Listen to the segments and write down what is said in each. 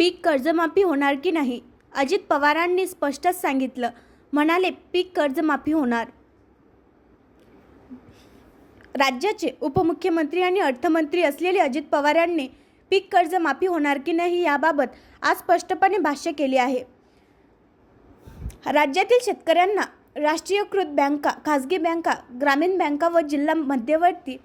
पीक कर्जमाफी होणार की नाही? अजित पवारांनी स्पष्टच सांगितलं. म्हणाले पीक कर्जमाफी होणार. राज्याचे उपमुख्यमंत्री आणि अर्थमंत्री असलेले अजित पवार यांनी पीक कर्जमाफी होणार की नाही याबाबत आज स्पष्टपणे भाष्य केले आहे. राज्यातील शेतकऱ्यांना राष्ट्रीयकृत बँका, खासगी बँका, ग्रामीण बँका व जिल्हा मध्यवर्ती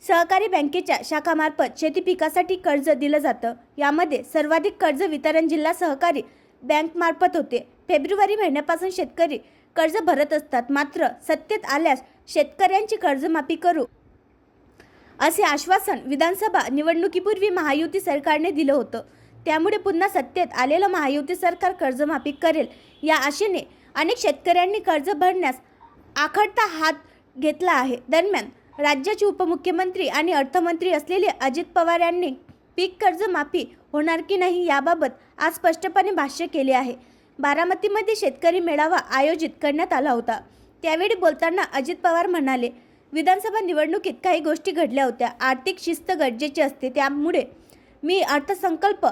सहकारी बँकेच्या शाखामार्फत शेती पिकासाठी कर्ज दिलं जातं. यामध्ये सर्वाधिक कर्ज वितरण जिल्हा सहकारी बँकमार्फत होते. फेब्रुवारी महिन्यापासून शेतकरी कर्ज भरत असतात. मात्र सत्तेत आल्यास शेतकऱ्यांची कर्जमाफी करू असे आश्वासन विधानसभा निवडणुकीपूर्वी महायुती सरकारने दिलं होतं. त्यामुळे पुन्हा सत्तेत आलेलं महायुती सरकार कर्जमाफी करेल या आशेने अनेक शेतकऱ्यांनी कर्ज भरण्यास आखडता हात घेतला आहे. दरम्यान राज्याचे उपमुख्यमंत्री आणि अर्थमंत्री असलेले अजित पवार यांनी पीक कर्जमाफी होणार की नाही याबाबत आज स्पष्टपणे भाष्य केले आहे. बारामतीमध्ये शेतकरी मेळावा आयोजित करण्यात आला होता. त्यावेळी बोलताना अजित पवार म्हणाले, विधानसभा निवडणुकीत काही गोष्टी घडल्या होत्या. आर्थिक शिस्त गरजेची असते. त्यामुळे मी अर्थसंकल्प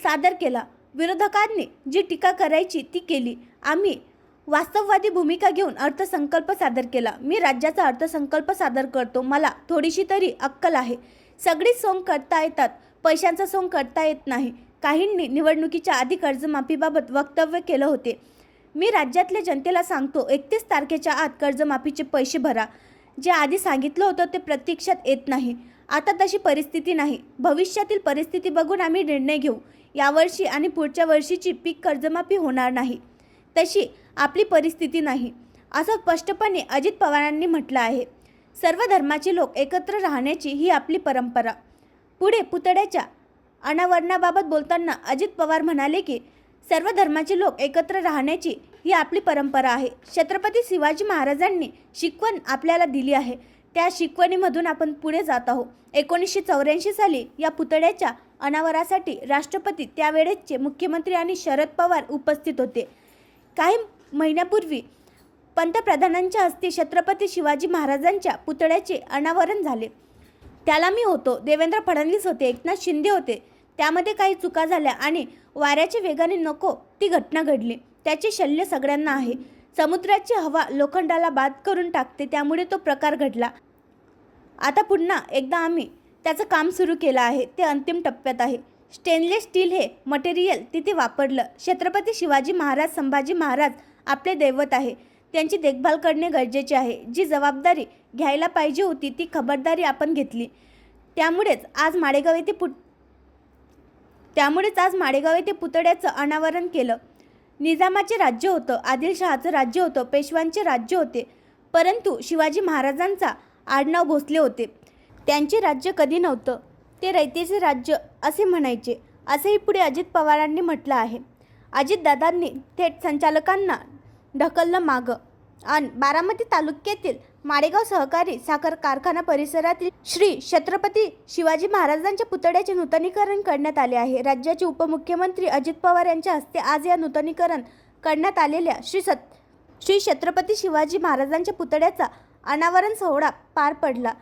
सादर केला. विरोधकांनी जी टीका करायची ती केली. आम्ही वास्तववादी भूमिका घेऊन अर्थसंकल्प सादर केला. मी राज्याचा अर्थसंकल्प सादर करतो. मला थोडीशी तरी अक्कल आहे. सगळी सोंग करता येतात, पैशांचा सोंग करता येत नाही. काहींनी निवडणुकीच्या आधी कर्जमाफीबाबत वक्तव्य केलं होते. मी राज्यातल्या जनतेला सांगतो, 31 तारखेच्या आत कर्जमाफीचे पैसे भरा. जे आधी सांगितलं होतं ते प्रत्यक्षात येत नाही. आता तशी परिस्थिती नाही. भविष्यातील परिस्थिती बघून आम्ही निर्णय घेऊ. यावर्षी आणि पुढच्या वर्षीची पीक कर्जमाफी होणार नाही. तशी आपली परिस्थिती नाही, असं स्पष्टपणे अजित पवारांनी म्हटलं आहे. सर्व धर्माचे लोक एकत्र राहण्याची ही आपली परंपरा. पुढे पुतळ्याच्या अनावरणाबाबत बोलताना अजित पवार म्हणाले की सर्व धर्माचे लोक एकत्र राहण्याची ही आपली परंपरा आहे. छत्रपती शिवाजी महाराजांनी शिकवण आपल्याला दिली आहे. त्या शिकवणीमधून आपण पुढे जात आहोत. 1984 साली या पुतळ्याच्या अनावरासाठी राष्ट्रपती, त्यावेळेचे मुख्यमंत्री आणि शरद पवार उपस्थित होते. काही महिन्यापूर्वी पंतप्रधानांच्या हस्ते छत्रपती शिवाजी महाराजांच्या पुतळ्याचे अनावरण झाले. त्याला मी होतो, देवेंद्र फडणवीस होते, एकनाथ शिंदे होते. त्यामध्ये काही चुका झाल्या आणि वाऱ्याच्या वेगाने नको ती घटना घडली. त्याचे शल्य सगळ्यांना आहे. समुद्राची हवा लोखंडाला बाद करून टाकते, त्यामुळे तो प्रकार घडला. आता पुन्हा एकदा आम्ही त्याचं काम सुरू केलं आहे. ते अंतिम टप्प्यात आहे. स्टेनलेस स्टील हे मटेरियल तिथे वापरलं. छत्रपती शिवाजी महाराज, संभाजी महाराज आपले दैवत आहे. त्यांची देखभाल करणे गरजेचे आहे. जी जबाबदारी घ्यायला पाहिजे होती ती खबरदारी आपण घेतली. त्यामुळेच आज माळेगाव येथे पुतळ्याचं अनावरण केलं. निजामाचे राज्य होतं, आदिलशहाचं राज्य होतं, पेशव्यांचे राज्य होते, परंतु शिवाजी महाराजांचा आडनाव भोसले होते. त्यांचे राज्य कधी नव्हतं. ते रयतेचे राज्य असे म्हणायचे, असंही पुढे अजित पवारांनी म्हटलं आहे. अजितदादांनी थेट संचालकांना ढकललं मागं. आणि बारामती तालुक्यातील माळेगाव सहकारी साखर कारखाना परिसरातील श्री छत्रपती शिवाजी महाराजांच्या पुतळ्याचे नूतनीकरण करण्यात आले आहे. राज्याचे उपमुख्यमंत्री अजित पवार यांच्या हस्ते आज या नूतनीकरण करण्यात आलेल्या श्री छत्रपती शिवाजी महाराजांच्या पुतळ्याचा अनावरण सोहळा पार पडला.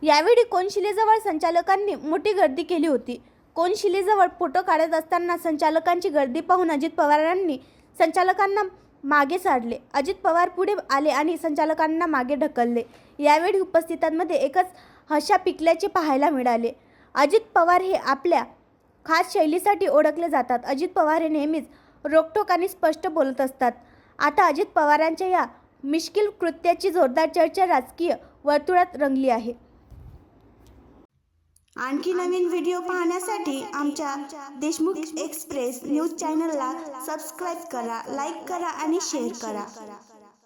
यावेळी कोनशिलेजवळ संचालकांनी मोठी गर्दी केली होती. कोनशिलेजवळ फोटो काढत असताना संचालकांची गर्दी पाहून अजित पवारांनी संचालकांना मागे सारले. अजित पवार पुढे आले आणि संचालकांना मागे ढकलले. यावेळी उपस्थितांमध्ये एकच हशा पिकल्याचे पाहायला मिळाले. अजित पवार हे आपल्या खास शैलीसाठी ओळखले जातात. अजित पवार हे नेहमीच रोखठोक आणि स्पष्ट बोलत असतात. आता अजित पवारांच्या या मिश्किल कृत्याची जोरदार चर्चा राजकीय वर्तुळात रंगली आहे. आणखी नवीन व्हिडिओ पाहण्यासाठी आमच्या देशमुख एक्सप्रेस न्यूज चॅनलला सबस्क्राईब करा, लाईक करा आणि शेअर करा.